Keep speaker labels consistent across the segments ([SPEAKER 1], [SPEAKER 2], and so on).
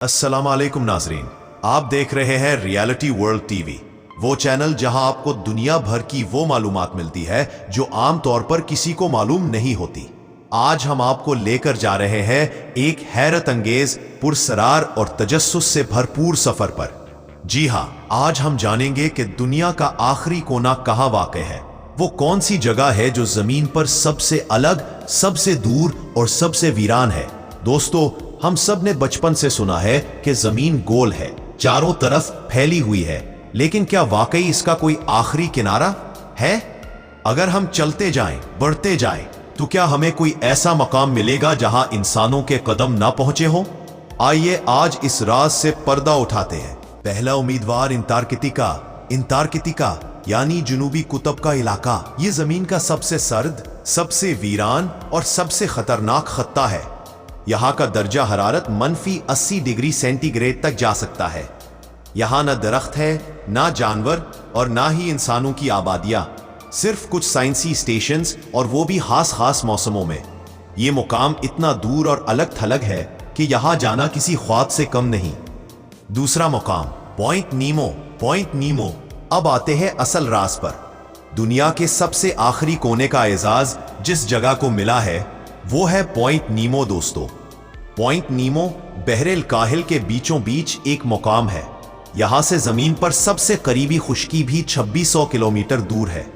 [SPEAKER 1] अस्सलाम वालेकुम नाजरीन, आप देख रहे हैं रियलिटी वर्ल्ड टीवी, वो चैनल जहां आपको दुनिया भर की वो मालूमात मिलती है जो आम तौर पर किसी को मालूम नहीं होती। आज हम आपको लेकर जा रहे हैं एक हैरत अंगेज, पुरसरार और तजस्सुस से भरपूर सफर पर। जी हां, आज हम जानेंगे कि दुनिया का आखिरी कोना कहां वाक़ है। वो कौन सी जगह है जो जमीन पर सबसे अलग, सबसे दूर और सबसे वीरान है। दोस्तों, हम सब ने बचपन से सुना है कि जमीन गोल है, चारों तरफ फैली हुई है, लेकिन क्या वाकई इसका कोई आखिरी किनारा है? अगर हम चलते जाएं, बढ़ते जाएं, तो क्या हमें कोई ऐसा मकाम मिलेगा जहां इंसानों के कदम ना पहुंचे हों? आइए आज इस राज से पर्दा उठाते हैं। पहला उम्मीदवार अंटार्कटिका यानी जुनूबी कुतब का इलाका। ये जमीन का सबसे सर्द, सबसे वीरान और सबसे खतरनाक खत्ता है। यहाँ का दर्जा हरारत -80 डिग्री सेंटीग्रेड तक जा सकता है। यहाँ न दरख्त है, ना जानवर और ना ही इंसानों की आबादियाँ, सिर्फ कुछ साइंसी स्टेशंस, और वो भी खास मौसमों में। ये मुकाम इतना दूर और अलग थलग है कि यहाँ जाना किसी ख्वाब से कम नहीं। दूसरा मुकाम पॉइंट नीमो। अब आते हैं असल राज पर। दुनिया के सबसे आखिरी कोने का एजाज जिस जगह को मिला है वो है पॉइंट नीमो। दोस्तों, पॉइंट नीमो बहरेल काहिल के बीचों बीच एक मुकाम है। यहां से जमीन पर सबसे करीबी खुश्की भी 2600 किलोमीटर दूर है।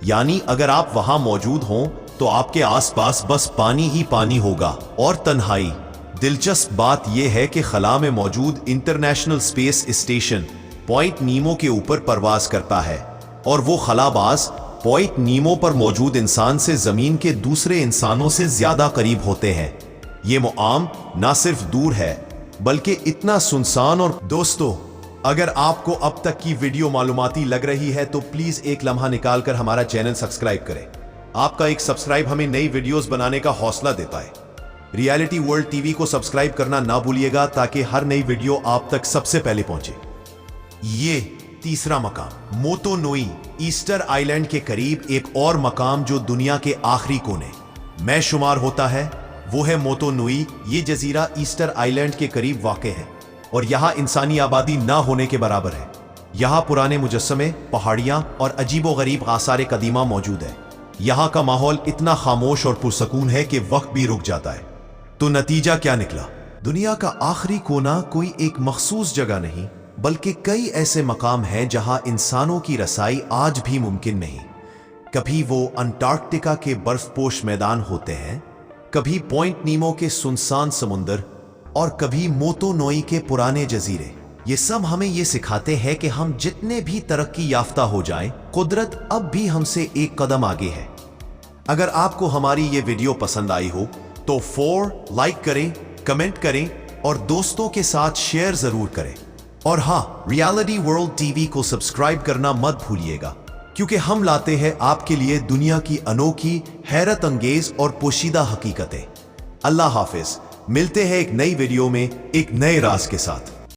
[SPEAKER 1] यानी अगर आप वहां मौजूद हों तो आपके आसपास बस पानी ही पानी होगा और तन्हाई। दिलचस्प बात यह है कि खला में मौजूद इंटरनेशनल स्पेस स्टेशन पॉइंट नीमो के ऊपर परवाज करता है, और वो खलाबाज पॉइंट नीमो पर मौजूद इंसान से जमीन के दूसरे इंसानों से ज्यादा करीब होते हैं। ये मुकाम ना सिर्फ दूर है बल्कि इतना सुनसान। और दोस्तों, अगर आपको अब तक की वीडियो मालूमाती लग रही है तो प्लीज एक लम्हा निकालकर हमारा चैनल सब्सक्राइब करें। आपका एक सब्सक्राइब हमें नई वीडियोस बनाने का हौसला देता है। रियलिटी वर्ल्ड टीवी को सब्सक्राइब करना ना भूलिएगा ताकि हर नई वीडियो आप तक सबसे पहले पहुंचे। ये तीसरा मकाम मोतोनुई ईस्टर आइलैंड के करीब एक और मकाम जो दुनिया के आखिरी कोने में शुमार होता है वो है मोतोनुई। ये जजीरा ईस्टर आइलैंड के करीब वाक़ है और यहाँ इंसानी आबादी ना होने के बराबर है। यहाँ पुराने मुजस्समे, पहाड़ियाँ और अजीबोगरीब आसार कदीमा मौजूद है। यहाँ का माहौल इतना खामोश और पुरसकून है कि वक्त भी रुक जाता है। तो नतीजा क्या निकला? दुनिया का आखिरी कोना कोई एक मखसूस जगह नहीं बल्कि कई ऐसे मकाम हैं जहां इंसानों की रसाई आज भी मुमकिन नहीं। कभी वो अंटार्कटिका के बर्फपोश मैदान होते हैं, कभी पॉइंट नीमो के सुनसान समुंदर, और कभी मोतोनुई के पुराने जजीरे। ये सब हमें ये सिखाते हैं कि हम जितने भी तरक्की याफ्ता हो जाएं, कुदरत अब भी हमसे एक कदम आगे है। अगर आपको हमारी ये वीडियो पसंद आई हो तो लाइक करें, कमेंट करें और दोस्तों के साथ शेयर जरूर करें। और हाँ, रियलिटी वर्ल्ड टीवी को सब्सक्राइब करना मत भूलिएगा, क्योंकि हम लाते हैं आपके लिए दुनिया की अनोखी, हैरत अंगेज और पोशीदा हकीकतें। अल्लाह हाफिज। मिलते हैं एक नई वीडियो में एक नए राज के साथ।